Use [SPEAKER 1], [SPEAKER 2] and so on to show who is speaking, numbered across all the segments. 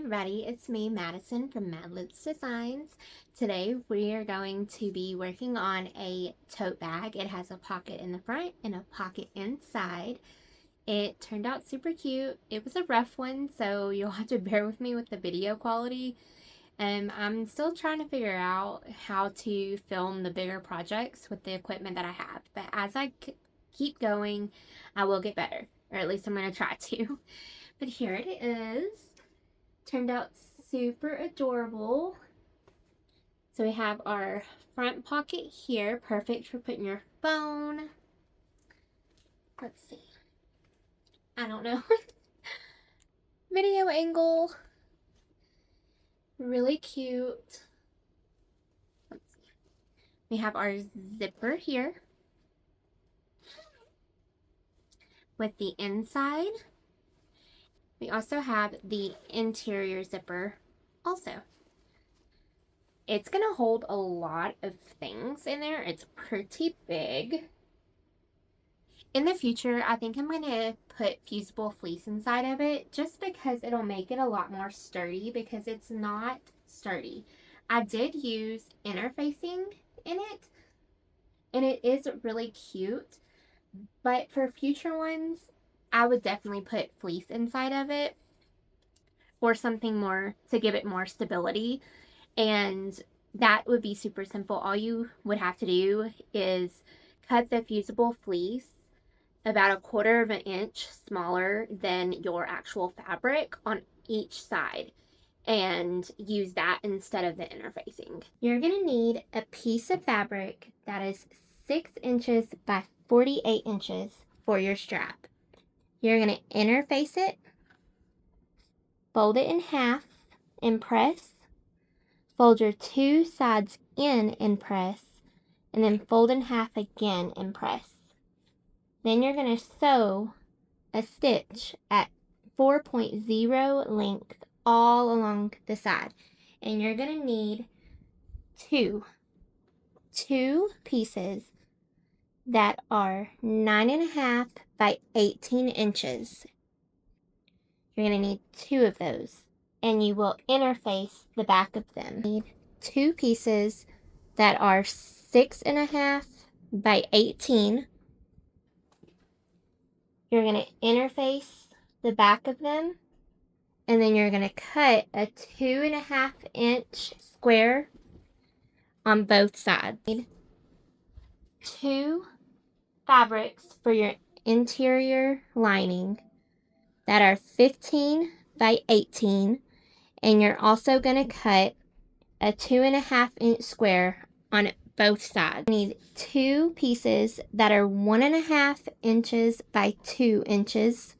[SPEAKER 1] everybody, it's me, Madison from Mad Lips Designs. Today we are going to be working on a tote bag. It has a pocket in the front and a pocket inside. It turned out super cute. It was a rough one, so you'll have to bear with me with the video quality. I'm still trying to figure out how to film the bigger projects with the equipment that I have. But as I keep going, I will get better, or at least I'm going to try to. But here it is. Turned out super adorable. So we have our front pocket here, perfect for putting your phone. Let's see. I don't know. Video angle. Really cute. Let's see. We have our zipper here with the inside. We also have the interior zipper also. It's going to hold a lot of things in there. It's pretty big. In the future, I think I'm going to put fusible fleece inside of it just because it'll make it a lot more sturdy because it's not sturdy. I did use interfacing in it and it is really cute, but for future ones, I would definitely put fleece inside of it or something more to give it more stability, and that would be super simple. All you would have to do is cut the fusible fleece about 1/4 of an inch smaller than your actual fabric on each side and use that instead of the interfacing. You're going to need a piece of fabric that is 6 inches by 48 inches for your strap. You're going to interface it, fold it in half and press, fold your 2 sides in and press, and then fold in half again and press. Then you're going to sew a stitch at 4.0 length all along the side. And you're going to need two pieces that are 9.5 by 18 inches. You're going to need 2 of those, and you will interface the back of them. You need 2 pieces that are 6.5 by 18. You're going to interface the back of them, and then you're going to cut a 2.5 inch square on both sides. You need 2 fabrics for your interior lining that are 15 by 18, and you're also going to cut a 2.5 inch square on both sides. You need 2 pieces that are 1.5 inches by 2 inches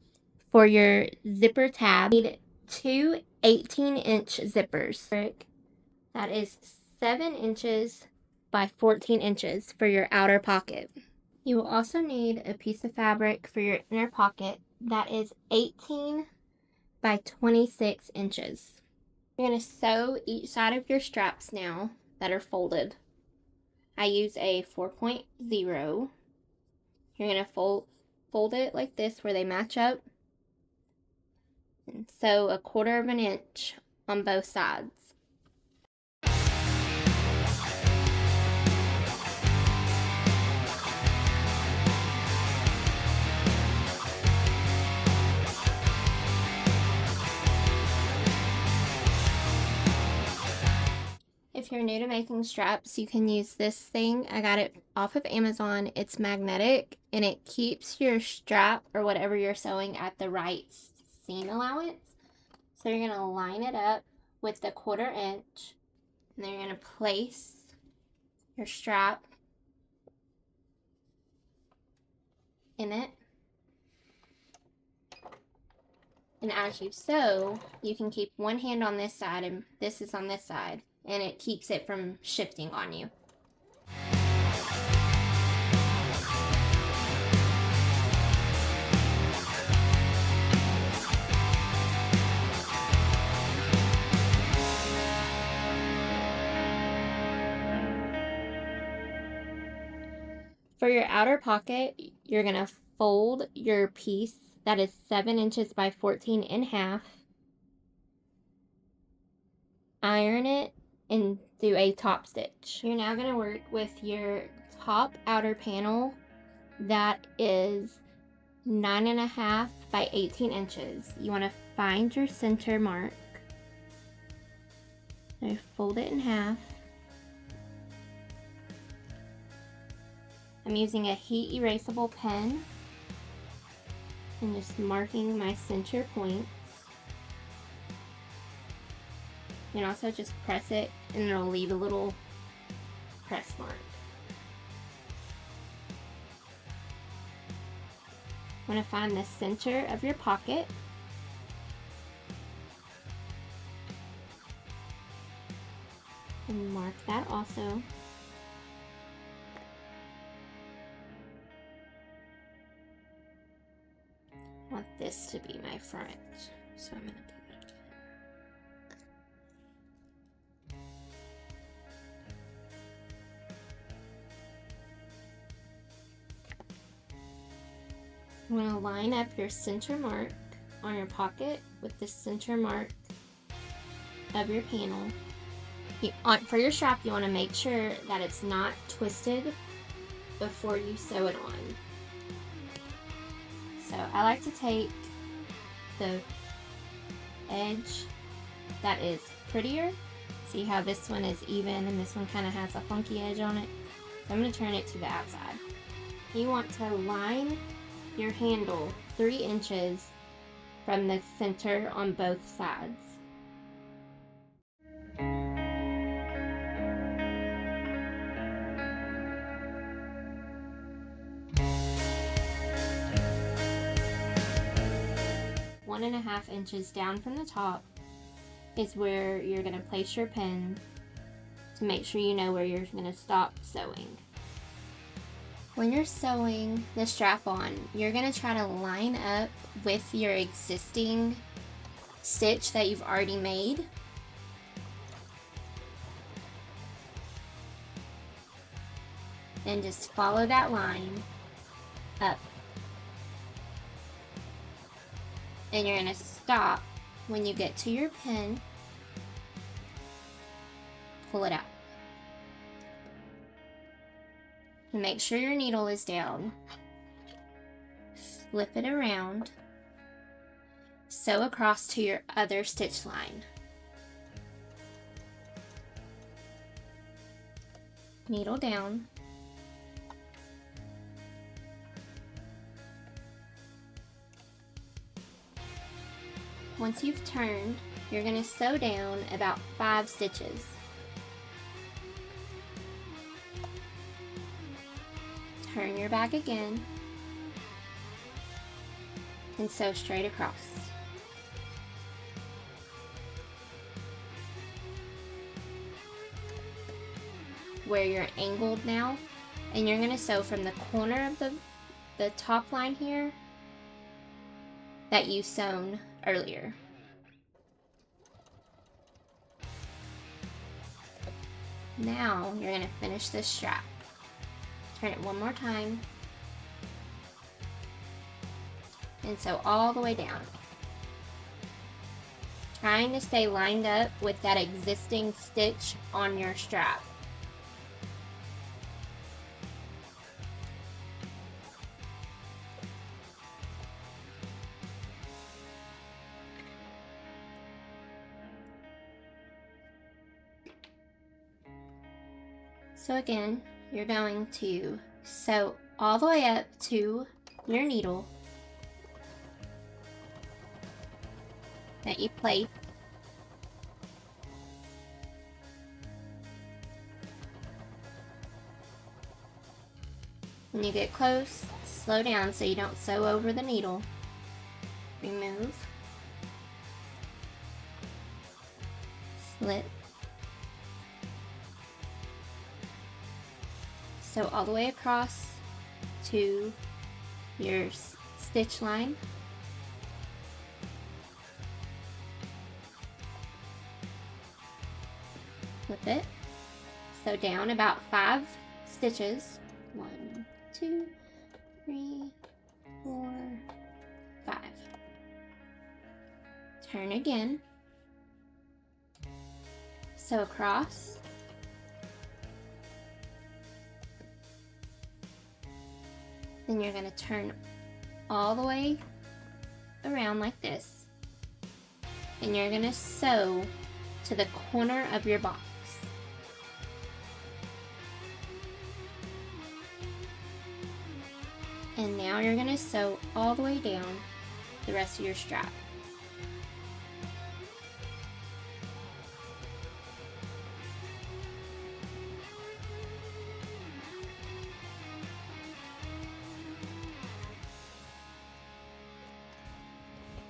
[SPEAKER 1] for your zipper tab. You need 2 18-inch zippers. That is 7 inches by 14 inches for your outer pocket. You will also need a piece of fabric for your inner pocket that is 18 by 26 inches. You're going to sew each side of your straps now that are folded. I use a 4.0. You're going to fold it like this where they match up, and sew 1/4 of an inch on both sides. If you're new to making straps, you can use this thing. I got it off of Amazon. It's magnetic and it keeps your strap or whatever you're sewing at the right seam allowance. So you're going to line it up with the 1/4 inch, and then you're going to place your strap in it. And as you sew, you can keep one hand on this side and this is on this side, and it keeps it from shifting on you. For your outer pocket, you're going to fold your piece that is 7 inches by 14 in half. iron it and do a top stitch. You're now going to work with your top outer panel that is 9.5 by 18 inches. You want to find your center mark. So fold it in half. I'm using a heat erasable pen and just marking my center points. You can also just press it and it'll leave a little press mark. You want to find the center of your pocket. And mark that also. I want this to be my front, so I'm going to do that. You want to line up your center mark on your pocket with the center mark of your panel. For your strap, you want to make sure that it's not twisted before you sew it on. So I like to take the edge that is prettier. See how this one is even and this one kind of has a funky edge on it? So I'm going to turn it to the outside. You want to line your handle 3 inches from the center on both sides. One and a half inches down from the top is where you're going to place your pin to make sure you know where you're going to stop sewing. When you're sewing the strap on, you're going to try to line up with your existing stitch that you've already made. And just follow that line up. And you're going to stop when you get to your pin. Pull it out. And make sure your needle is down. Flip it around. Sew across to your other stitch line. Needle down. Once you've turned, you're going to sew down about 5 stitches. Turn your back again and sew straight across. Where you're angled now, and you're going to sew from the corner of the top line here that you sewn earlier. Now you're going to finish this strap. Turn it one more time and sew all the way down, trying to stay lined up with that existing stitch on your strap. So again, you're going to sew all the way up to your needle that you placed. When you get close, slow down so you don't sew over the needle. Remove. Slip. Sew all the way across to your stitch line. Flip it. Sew down about 5 stitches. 1, 2, 3, 4, 5. Turn again. sew across. Then you're going to turn all the way around like this. And you're going to sew to the corner of your box. And now you're going to sew all the way down the rest of your strap.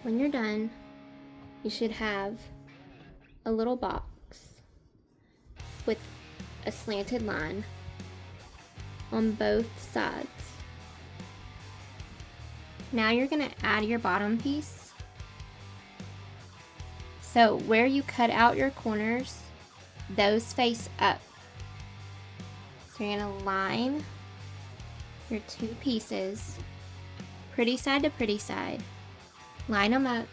[SPEAKER 1] When you're done, you should have a little box with a slanted line on both sides. Now you're going to add your bottom piece. So where you cut out your corners, those face up. So you're going to line your two pieces, pretty side to pretty side, line them up,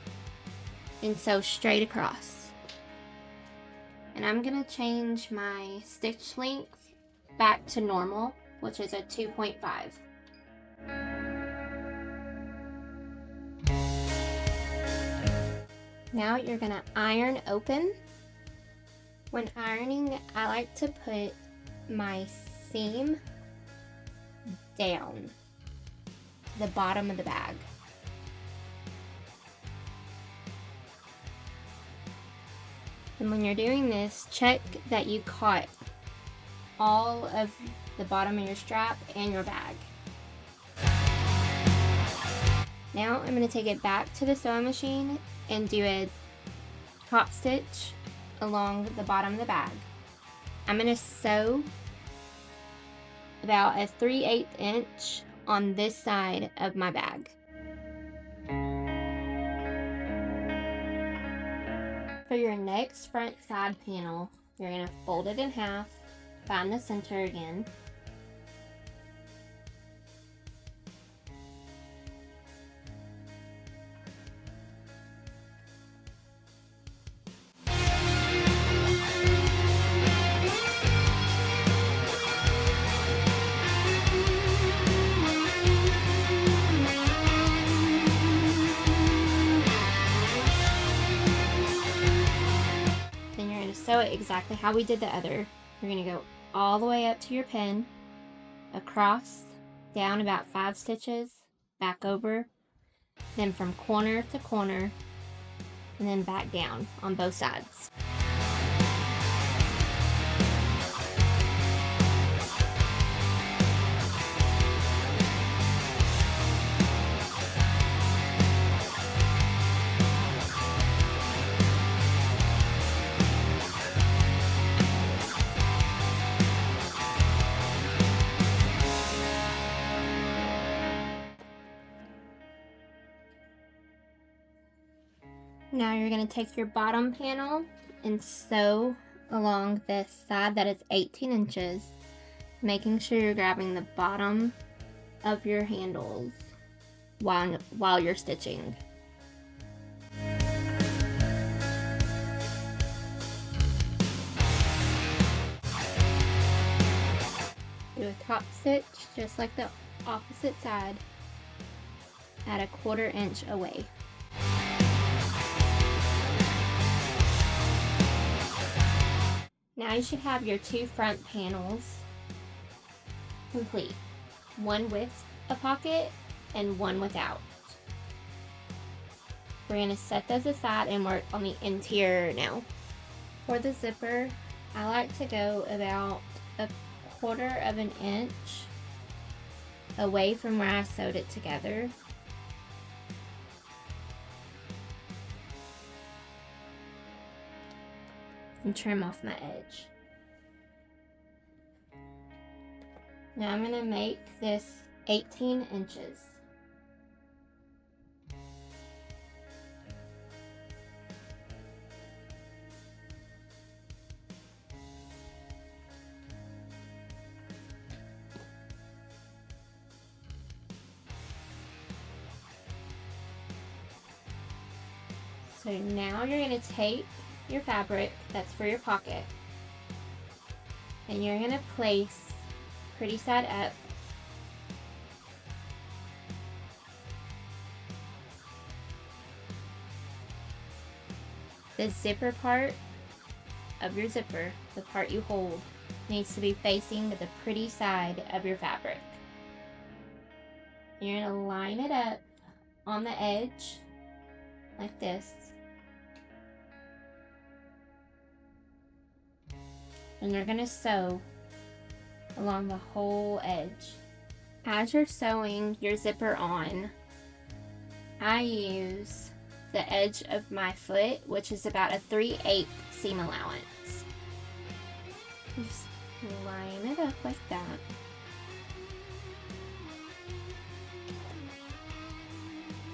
[SPEAKER 1] and sew straight across. And I'm going to change my stitch length back to normal, which is a 2.5. Now you're going to iron open. When ironing, I like to put my seam down to the bottom of the bag. And when you're doing this, check that you caught all of the bottom of your strap and your bag. Now I'm going to take it back to the sewing machine and do a top stitch along the bottom of the bag. I'm going to sew about a 3/8 inch on this side of my bag. For your next front side panel, you're going to fold it in half, find the center again, sew it exactly how we did the other. You're going to go all the way up to your pin, across, down about 5 stitches, back over, then from corner to corner, and then back down on both sides. Now you're going to take your bottom panel and sew along the side that is 18 inches, making sure you're grabbing the bottom of your handles while you're stitching. Do a top stitch just like the opposite side at a 1/4 inch away. Now you should have your 2 front panels complete. One with a pocket and one without. We're going to set those aside and work on the interior now. For the zipper, I like to go about a 1/4 inch away from where I sewed it together. And trim off my edge. Now I'm going to make this 18 inches. So now you're going to take your fabric that's for your pocket, and you're going to place pretty side up the zipper part of your zipper, the part you hold, needs to be facing the pretty side of your fabric. You're going to line it up on the edge like this, and you're going to sew along the whole edge. As you're sewing your zipper on, I use the edge of my foot, which is about a 3/8 seam allowance. Just line it up like that.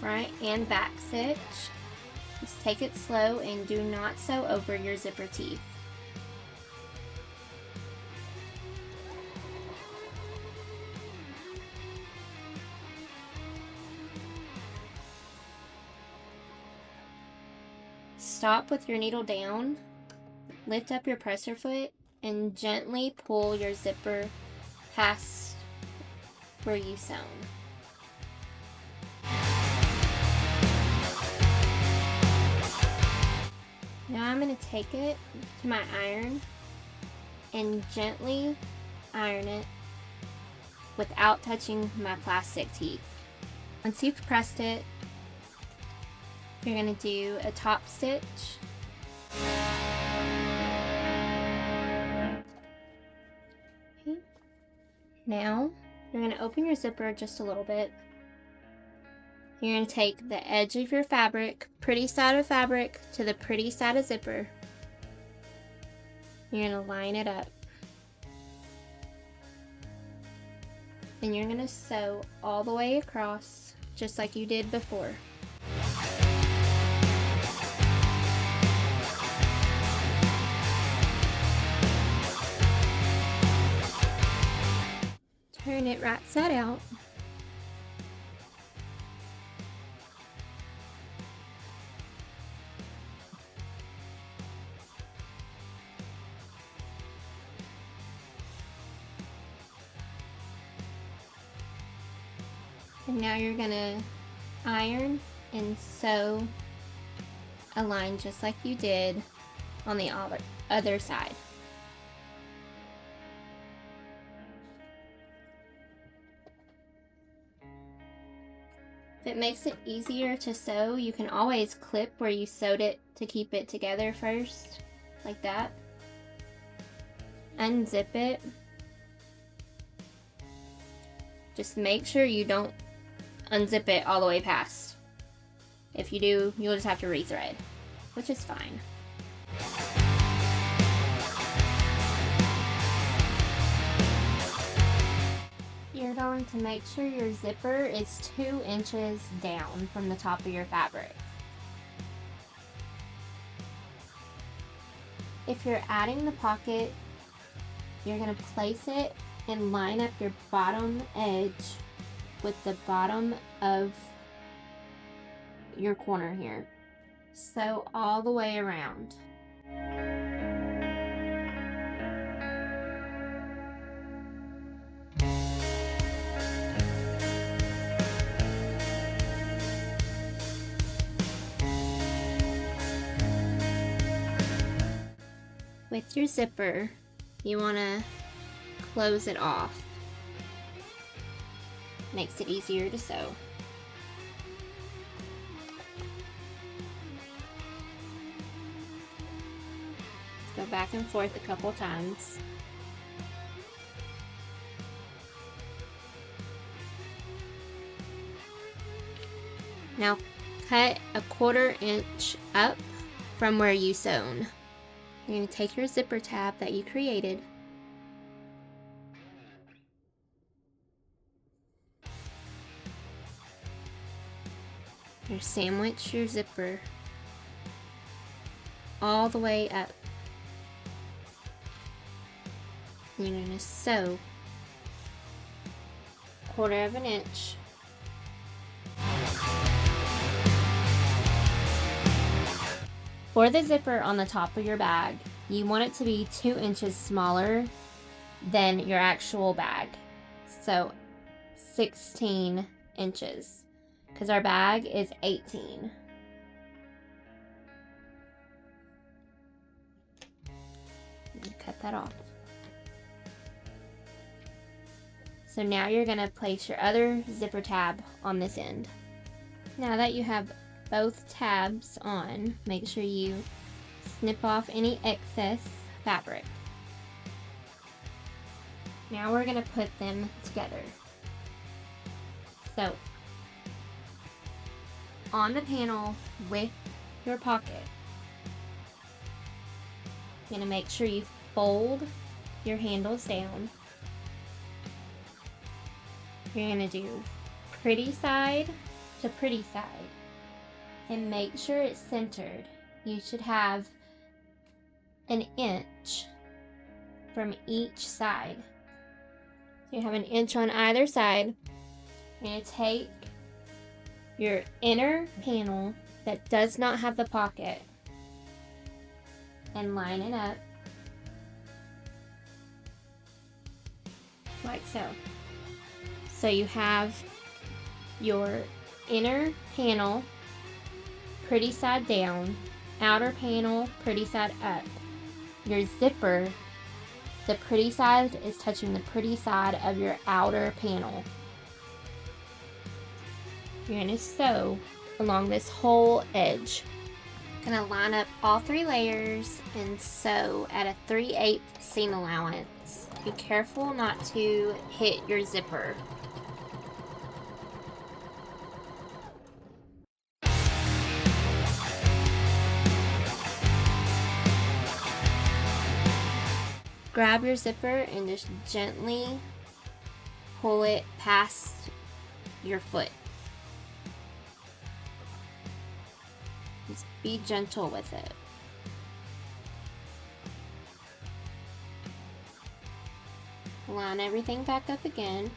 [SPEAKER 1] Front and back stitch. Just take it slow and do not sew over your zipper teeth. Stop with your needle down, lift up your presser foot, and gently pull your zipper past where you sewn. Now I'm going to take it to my iron and gently iron it without touching my plastic teeth. Once you've pressed it, you're going to do a top stitch. Okay. Now you're going to open your zipper just a little bit. You're going to take the edge of your fabric, pretty side of fabric, to the pretty side of zipper. You're going to line it up. And you're going to sew all the way across, just like you did before. Turn it right side out. And now you're gonna iron and sew a line just like you did on the other side. If it makes it easier to sew, you can always clip where you sewed it to keep it together first, like that. Unzip it. Just make sure you don't unzip it all the way past. If you do, you'll just have to rethread, which is fine. You're going to make sure your zipper is 2 inches down from the top of your fabric. If you're adding the pocket, you're going to place it and line up your bottom edge with the bottom of your corner here. Sew all the way around. With your zipper, you want to close it off. Makes it easier to sew. Go back and forth a couple times. Now cut a 1/4 inch up from where you sewn. You're going to take your zipper tab that you created, sandwich your zipper all the way up. You're going to sew 1/4 inch For the zipper on the top of your bag, you want it to be 2 inches smaller than your actual bag. So 16 inches, because our bag is 18. Cut that off. So now you're going to place your other zipper tab on this end. Now that you have both tabs on, make sure you snip off any excess fabric. Now we're going to put them together. So, on the panel with your pocket, you're going to make sure you fold your handles down. You're going to do pretty side to pretty side. And make sure it's centered. You should have an inch from each side. So you have an inch on either side. You're going to take your inner panel that does not have the pocket and line it up like so. So you have your inner panel pretty side down, outer panel pretty side up. Your zipper, the pretty side is touching the pretty side of your outer panel. You're going to sew along this whole edge. Going to line up all 3 layers and sew at a 3/8 seam allowance. Be careful not to hit your zipper. Grab your zipper and just gently pull it past your foot. Just be gentle with it. Line everything back up again.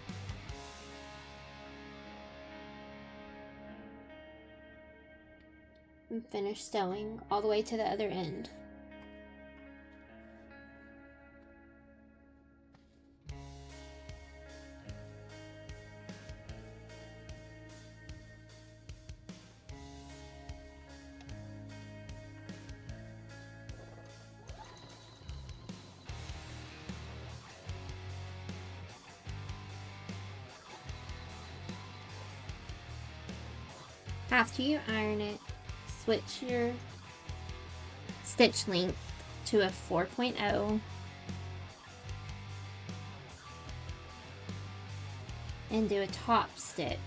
[SPEAKER 1] And finish sewing all the way to the other end. After you iron it, switch your stitch length to a 4.0 and do a top stitch.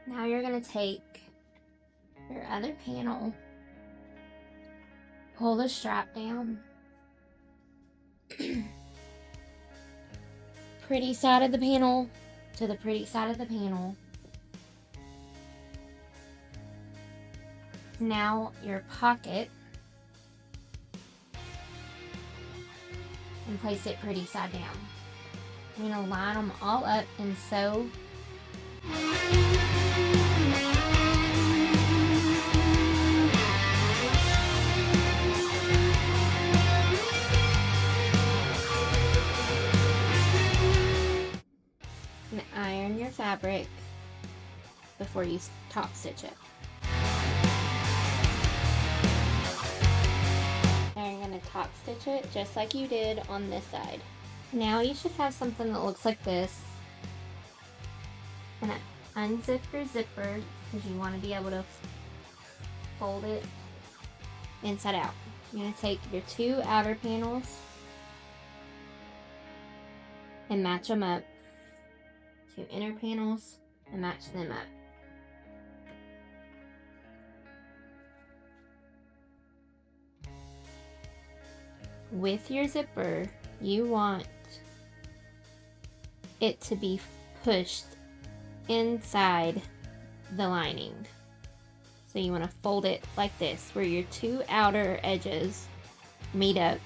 [SPEAKER 1] Now you're going to take your other panel, pull the strap down, pretty side of the panel to the pretty side of the panel. Now your pocket, and place it pretty side down. You're going to line them all up and sew. And iron your fabric before you top stitch it. Now you're going to top stitch it just like you did on this side. Now you should have something that looks like this. And unzip your zipper because you want to be able to fold it inside out. You're going to take your 2 outer panels and match them up. 2 inner panels and match them up. With your zipper, you want it to be pushed inside the lining. So you want to fold it like this, where your 2 outer edges meet up.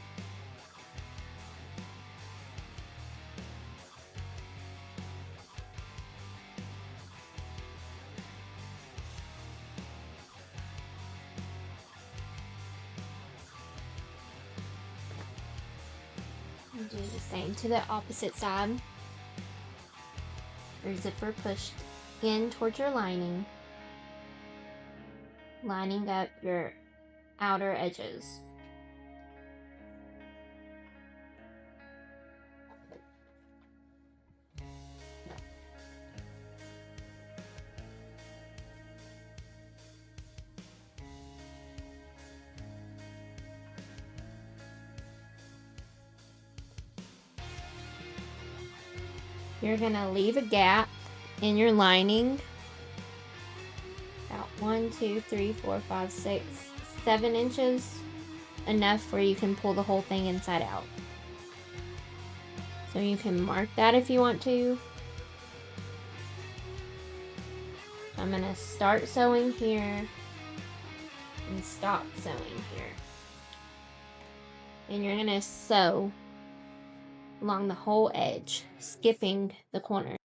[SPEAKER 1] do the same to the opposite side. Your zipper pushed in towards your lining, lining up your outer edges. You're gonna leave a gap in your lining, about 1, 2, 3, 4, 5, 6, 7 inches, enough where you can pull the whole thing inside out. So you can mark that if you want to. I'm gonna start sewing here and stop sewing here. And you're gonna sew along the whole edge, skipping the corner.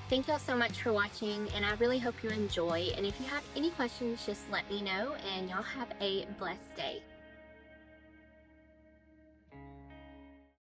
[SPEAKER 1] Thank y'all so much for watching, and I really hope you enjoy. And if you have any questions, just let me know, and y'all have a blessed day.